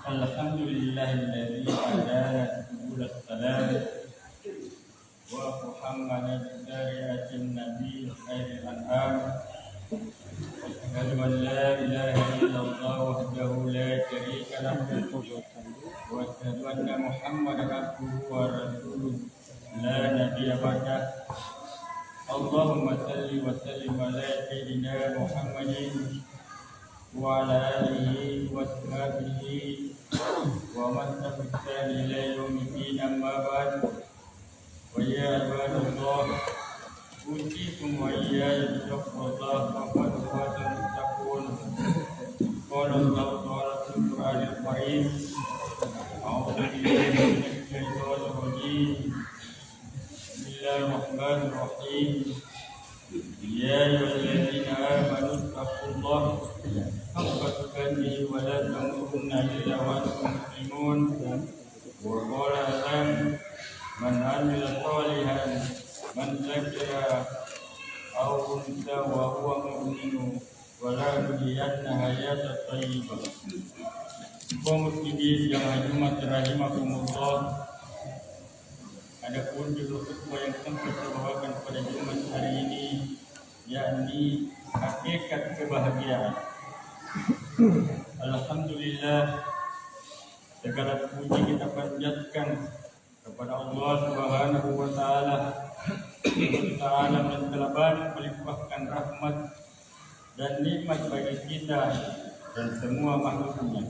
Alhamdulillahilladzi hadana subul salam wa Muhammadan syari'atin nabi khairil an'am. Asyhadu an la ilaha illallah wahdahu la syarika lahu wa asyhadu anna Muhammadan abduhu wa rasuluhu la nabiyya ba'dah. Allahumma salli wa sallim ala sayyidina Muhammadin wa ala alihi wa sahbihi wa man tabi'ahu ila yaumiddin, amma ba'd. Wa ya ibadallah, usikum wa iyaya bittaqwallah wa qad faza al-muttaqun. Qala Allah ta'ala fil Qur'anil Karim, a'udzu billahi minash shaitanir rajim. Bismillahirrahmanir rahim. Ya ayyuhalladzina amanu taqullaha haqqa tuqatih wa la tamutunna illa wa antum muslimun. Wa qala ta'ala, man 'amila shalihan man dzakara aw unsa wa huwa mu'minun wa la nuhyiyanna hayatan thayyibah. Kaum muslimin yang rahmat rahimakumullah, adapun judul khutbah yang sempat saya bawakan pada Jumat hari ini, yakni hakikat kebahagiaan. Alhamdulillah, segala puji kita panjatkan kepada Allah Subhanahu wa Ta'ala yang telah banyak melimpahkan rahmat dan nikmat bagi kita dan semua makhluknya.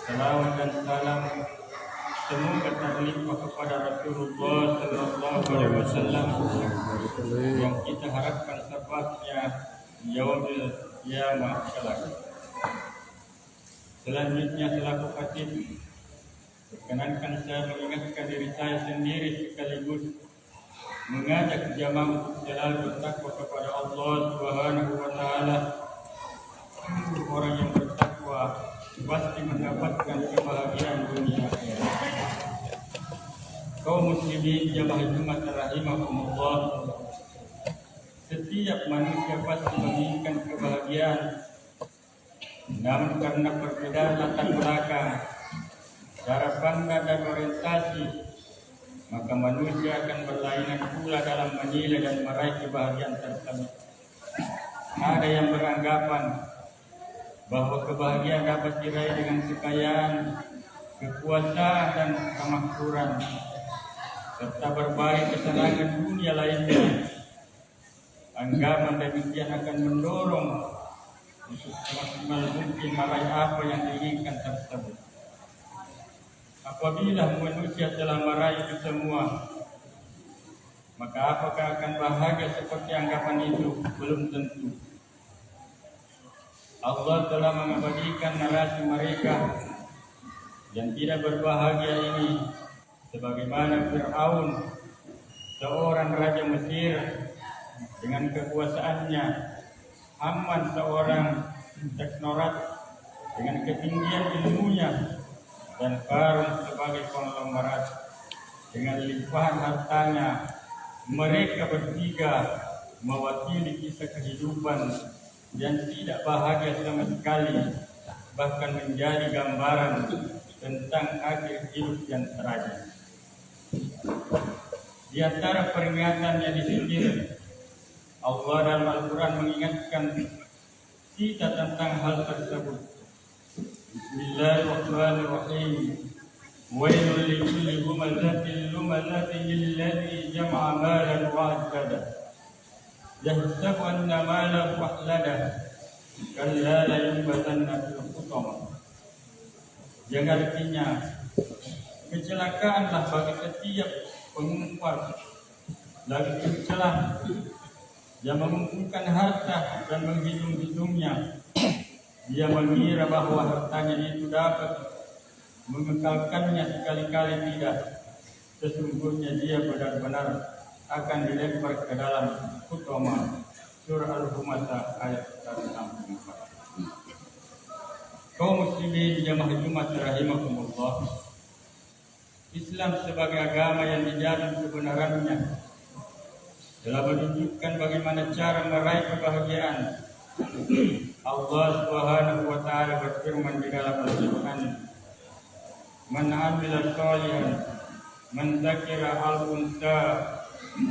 Salawat dan salam semoga terlimpah kepada Rasulullah Sallallahu Alaihi Wasallam yang kita harapkan syafaatnya yaumil qiyamah kelak. Selanjutnya selaku khatib, perkenankan saya mengingatkan diri saya sendiri sekaligus mengajak jamaah untuk selalu bertakwa kepada Allah Subhanahu wa Ta'ala. Orang yang bertakwa pasti mendapatkan kebahagiaan dunia akhirat. Kaum muslimin jamaah Jumat rahimakumullah, setiap manusia pasti menginginkan kebahagiaan, namun karena perbedaan latar belakang, cara pandang dan orientasi, maka manusia akan berlainan pula dalam menilai dan meraih kebahagiaan tersebut. Ada yang beranggapan bahwa kebahagiaan dapat diraih dengan kekayaan, kekuasaan dan kemakmuran, serta berbagai kesenangan dunia lainnya. Anggapan demikian akan mendorong untuk semaksimal mungkin meraih apa yang diinginkan tersebut. Apabila manusia telah meraih itu semua, maka apakah akan bahagia seperti anggapan itu? Belum tentu. Allah telah mengabadikan narasi mereka yang tidak berbahagia ini, sebagaimana Fir'aun, seorang raja Mesir dengan kekuasaannya, Haman, seorang teknokrat dengan ketinggian ilmunya, dan Qarun sebagai konglomerat dengan limpahan hartanya. Mereka bertiga mewakili kisah kehidupan yang tidak bahagia sama sekali, bahkan menjadi gambaran tentang akhir hidup yang tragis. Di antara peringatannya di sini, Allah dalam Al-Quran mengingatkan kita tentang hal tersebut. Bismillahirrahmanirrahim. Wailul likulli humazatin lumazatin alladzi jama'a malan wa 'addada. Yahsabu anna malahu akhlada. Kalla la yunbadanna fil hutamah. Yang artinya, kecelakaanlah bagi setiap pengumpat lagi tercela yang mengumpulkan harta dan menghitung-hitungnya. Dia mengira bahwa hartanya itu dapat mengekalkannya, sekali-kali tidak. Sesungguhnya dia benar-benar akan dilempar ke dalam hutamah, Surah Al-Humadah ayat 164. Kaum muslimin jamaah Jumat rahimakumullah. Islam sebagai agama yang dijamin kebenarannya telah menunjukkan bagaimana cara meraih kebahagiaan. Allah Subhanahu wa taala berfirman di dalam Al-Qur'an, "Man 'amila shalihan man dzakara al-unsa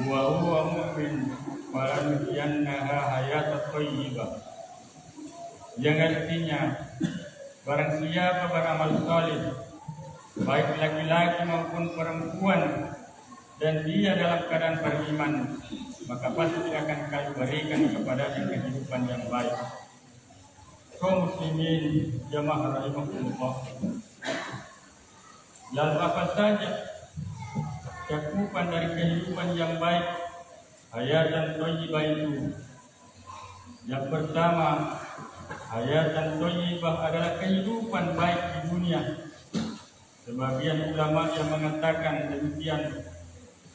wa huwa mu'min falanuhyiyannaha hayatan thayyibah." Yang artinya, barang siapa beramal saleh, baik laki-laki maupun perempuan, dan dia dalam keadaan beriman, maka pasti akan kami berikan kepadanya kehidupan yang baik. Kaum muslimin jamaah rahimahullah. Lalu apa saja cakupan dari kehidupan yang baik, hayatan thayyibah itu? Yang pertama, hayatan thayyibah adalah kehidupan baik di dunia. Sebagian ulama yang mengatakan demikian.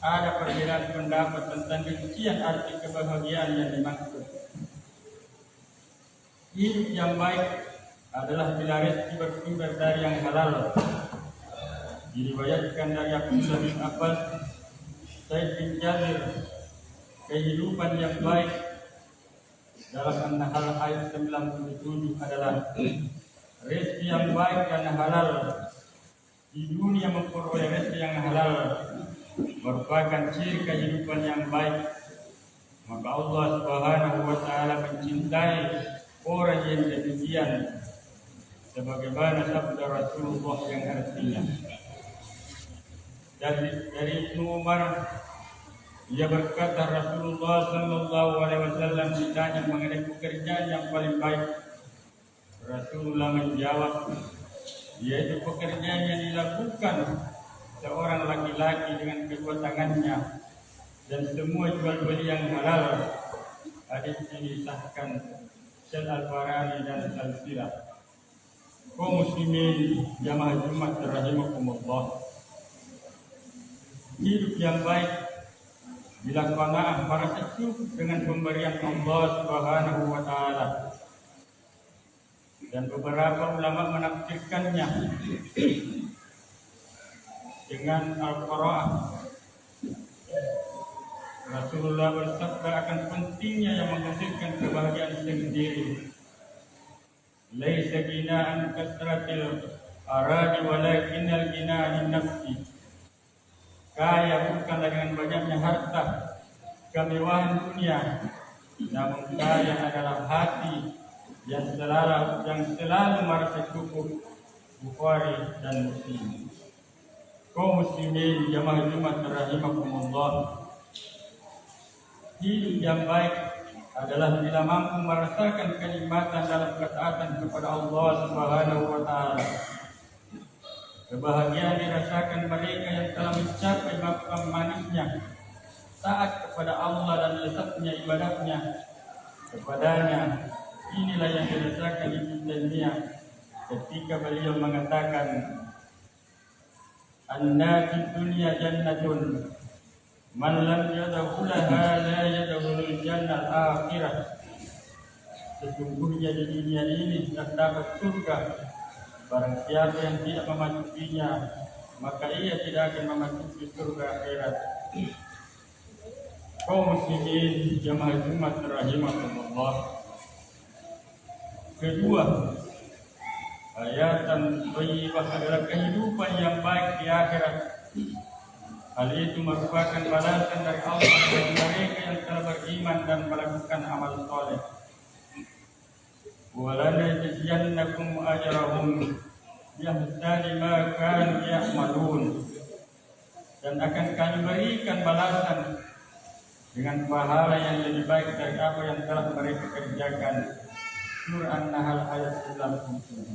Ada perbedaan pendapat tentang rincian arti kebahagiaan yang dimaksud. Hidup yang baik adalah bila rezeki bersumber dari yang halal. Diriwayatkan dari Abdullah bin Abbas, Said bin Jabir, kehidupan yang baik dalam An-Nahl ayat 97 adalah rezeki yang baik dan halal. Di dunia memperoleh rezeki yang halal merupakan ciri kehidupan yang baik. Maka Allah Subhanahu wa taala mencintai orang yang demikian, sebagaimana sabda Rasulullah yang artinya, dari Ibnu Umar, ia berkata, Rasulullah sallallahu alaihi wasallam ditanya mengenai pekerjaan yang paling baik. Rasulullah menjawab, yaitu pekerjaan yang dilakukan seorang laki-laki dengan kedua tangannya dan semua jual beli yang halal. Hadis ini disahkan Syekh Al-Farani dan Al-Sirah. Kaum muslimin jamaah Jumat rahimakumullah. Hidup yang baik bila qanaah merasa cukup dengan pemberian Allah Subhanahu wa taala. Dan beberapa ulama menafsirkannya dengan al-qaraah. Rasulullah bersabda akan pentingnya yang menghasilkan kebahagiaan sendiri. Laisa ginaan kasratil aradi walakinal ginaan nafsi. Kaya bukanlah dengan banyaknya harta, kemewahan dunia, namun kaya adalah hati yang selalu merasa cukup. Bukhari dan Muslim. Kaum muslimin jamaah Jumat rahimakumullah. Hidup yang baik adalah bila mampu merasakan kenikmatan dalam ketaatan kepada Allah Subhanahu wa taala. Kebahagiaan dirasakan mereka yang telah mencapai maqam manisnya taat kepada Allah dan lezatnya ibadahnya kepadanya. Inilah yang dirasakan Ibnu Taimiyah ketika beliau mengatakan, "Anna fid dunya jannatun man lam yadkhulaha la yadkhulul jannah akhirah." Sesungguhnya di dunia ini terdapat surga. Barang siapa yang tidak memasukinya, maka ia tidak akan memasuki surga akhirat. Kaum muslimin jamaah Jumat rahimakumullah. Kedua, hayatan thayyibah adalah kehidupan yang baik di akhirat. Hal itu merupakan balasan dari Allah bagi mereka yang telah beriman dan melakukan amal saleh. وَلَنَجْزِيَنَّكُمْ أَجْرَهُمْ بِأَحْسَنِ مَا كَانُوا يَعْمَلُونَ. Dan akan kami berikan balasan dengan pahala yang lebih baik dari apa yang telah mereka kerjakan. Surah An-Nahl ayat 90.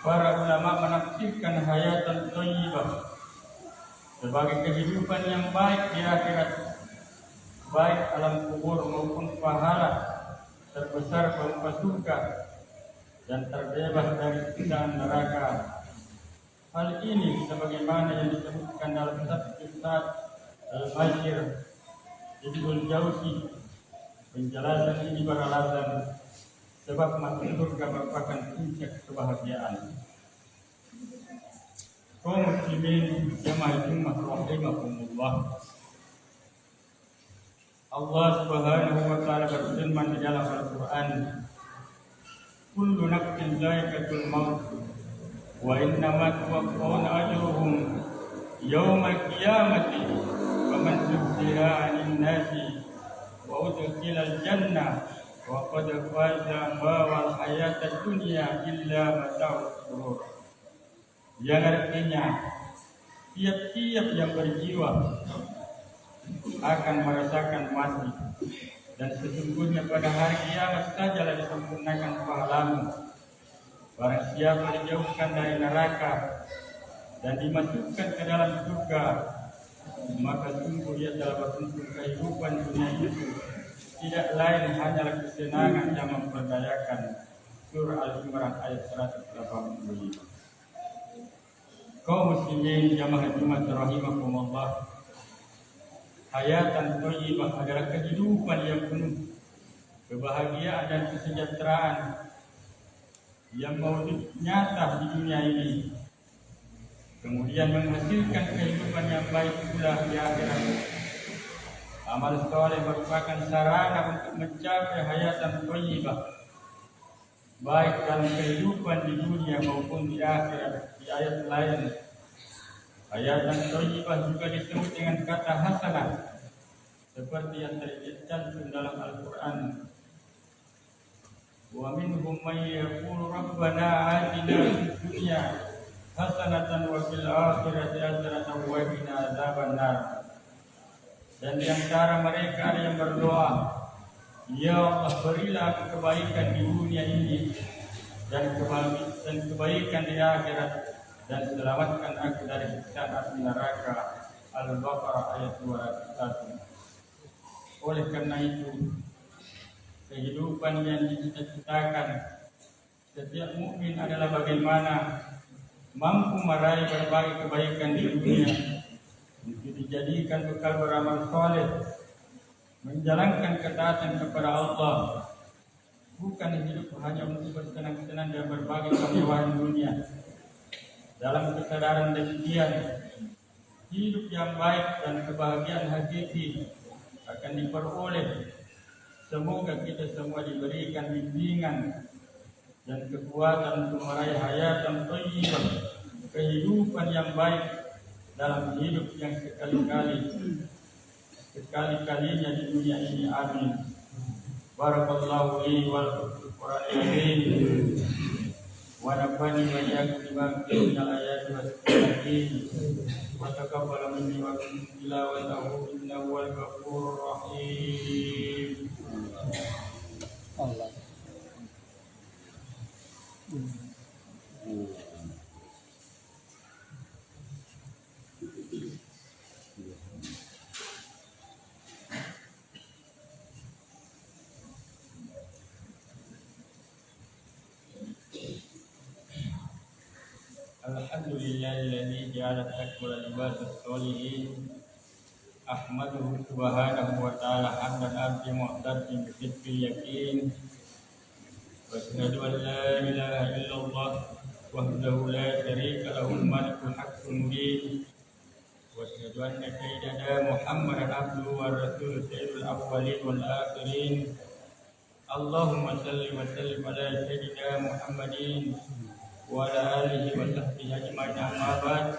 Para ulama menafsirkan hayatan thayyibah sebagai kehidupan yang baik di akhirat, baik alam kubur maupun pahala terbesar berupa surga dan terbebas dari siksaan neraka. Hal ini sebagaimana yang disebutkan dalam kitab Al-Bashir Ibnul Jauzi Penjelasan ini beralasan sebab masuk surga merupakan puncak kebahagiaan. Kaum muslimin jamaah Jumat rahimakumullah. Allah Subhanahu wa taala berfirman di dalam Al-Qur'an, "Kullu nafsin dha'iqatul maut wa innama tuwaffawna ajrahum yaumal qiyamati faman zuhziha 'anil nasi wa udkhilal jannah wa qad faza ma wal hayatad dunya illa mata'ul ghurur." Yang artinya tiap-tiap yang berjiwa akan merasakan mati, dan sesungguhnya pada hari kiamat sajalah disempurnakan pahalamu. Barang siapa dijauhkan dari neraka dan dimasukkan ke dalam surga, maka sungguh dia telah beruntung. Kehidupan dunia itu tidak lain hanyalah kesenangan yang memperdayakan. Surah Al-Imran ayat 185. Kaum muslimin jamaah Jumat rahimakumullah, hayatan thayyibah adalah kehidupan yang penuh kebahagiaan dan kesejahteraan yang mewujud nyata di dunia ini, kemudian menghasilkan kehidupan yang baik pula di akhirat. Amal saleh merupakan sarana untuk mencapai hayatan thayyibah, baik dalam kehidupan di dunia maupun di akhirat. Di ayat lain, hayatan thayyibah juga disebut dengan kata hasanah, seperti yang tercantum dalam Al-Quran. Wa minhum may yaqulu rabbana atina fid dunya hasanatan wa fil akhirati hasanatan wa qina adzabannar. Dan di antara mereka ada yang berdoa, ya Allah, berilah kebaikan di dunia ini dan kebaikan di akhirat, dan selamatkan aku dari siksaan api neraka. Al-Baqarah ayat 201. Oleh karena itu, kehidupan yang dicita-citakan setiap mukmin adalah bagaimana mampu meraih berbagai kebaikan di dunia untuk dijadikan bekal beramal saleh, menjalankan ketaatan kepada Allah, bukan hidup hanya untuk bersenang-senang dan berbagai kemewahan dunia. Dalam kesadaran demikian, hidup yang baik dan kebahagiaan hakiki akan diperoleh. Semoga kita semua diberikan bimbingan dan kekuatan untuk meraih hayatan thayyibah, kehidupan yang baik dalam hidup yang sekali-kalinya di dunia ini. Amin. Barakallahu li wal Qur'an wa nafani wa iyyakum bima fihi minal ayati was bayyinatin wa taqabbal minni wa minkum tilawatahu innahu wal ghafurur rahim. Allah. Alhamdulillahilladzi ja'ala at-taqwa libasus sholihin. Ahmaduhu subhanahu wa ta'ala hamdan abdi mu'tadin bisidqil yaqin. Wa asyhadu an la ilaha illallah wahdahu la syarika lahul malikul haqqul mubin. Wa asyhadu anna sayyidana Muhammadan abduhu wa rasuluhu sayyidul awwalin wal akhirin. Allahumma salli wa sallim ala sayyidina Muhammadin wa ala alihi wa sahbihi ajma'in, amma ba'd.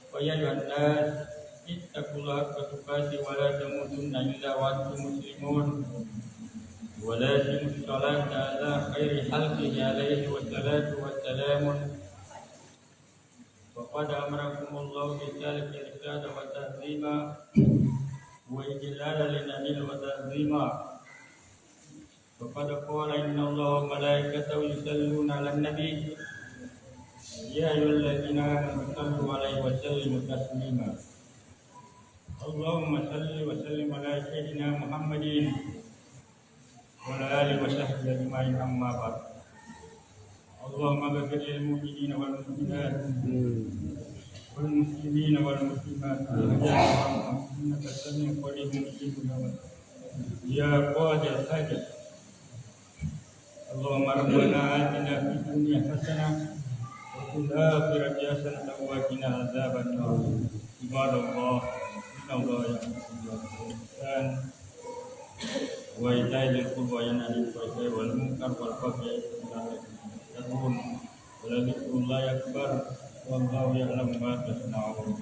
Wa ya ayyuhan nas ittaqullaha haqqa tuqatih wa la tamutunna illa wa antum muslimun. Wa lazimus salata ala khairi khalqihi alaihi wa salatu wa salamun. Wa qad amarakumullahu bi salati irsyada wa tahzima wa ijlala linabil wa tahzima. Wa qad qala inna Allaha wa malaikatahu yusalluna 'alan nabi ya ayyuhalladzina amanu sallu 'alaihi wa sallimu taslima. Allahumma salli wa sallim ala sayyidina Muhammadin wa ala alihi wa sahbihi ajma'in, amma ba'd. Allahumma baghfir lil mu'minina wal mu'minat wal muslimina wal muslimat innaka sami'un qaribun mujibud da'wat. يا قاضي الحاجة اللهم ربنا آتنا في الدنيا حسنة وفي الآخرة حسنة وقنا عذاب النار عباد الله إن الله يأمر بالإحسان وإيتاء ذي القربى وينهى عن الفحشاء والمنكر والبغي يعظكم ولذكر الله أكبر والله يعلم ما تصنعون